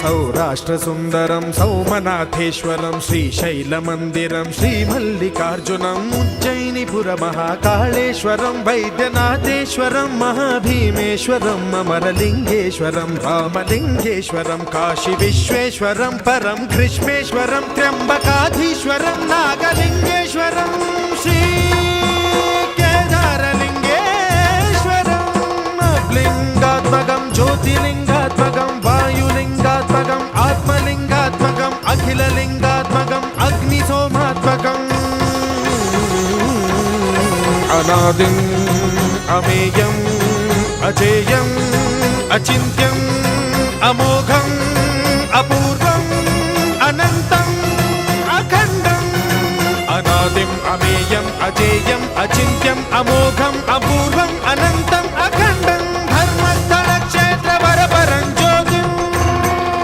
सौराष्ट्रसुन्दरं सौमनाथेश्वरं श्रीशैलमन्दिरं श्रीमल्लिकार्जुनम् उज्जयिनीपुरमहाकाळेश्वरं वैद्यनाथेश्वरं महाभीमेश्वरम् अमरलिङ्गेश्वरं रामलिङ्गेश्वरं काशीविश्वेश्वरं परं ग्रीष्मेश्वरं त्र्यम्बकाधीश्वरं नागलिङ्गेश्वरं श्रीकेदारलिङ्गेश्वरं लिङ्गात्मकं ज्योतिलिङ्गात्मकं वायुलिङ्गात्मकम् आत्मलिङ्गात्मकम् अखिललिङ्गात्मकम् अग्निसोमात्मकम् अनादिम् अमेयम् अजेयम् अचिन्त्यम् अमोघम् अपूर्वम् अनन्तम् अखण्डम् अनादिम् अमेयम् अजेयम् अचिन्त्यम् अमोघम् अपूर्वम् अनन्तम्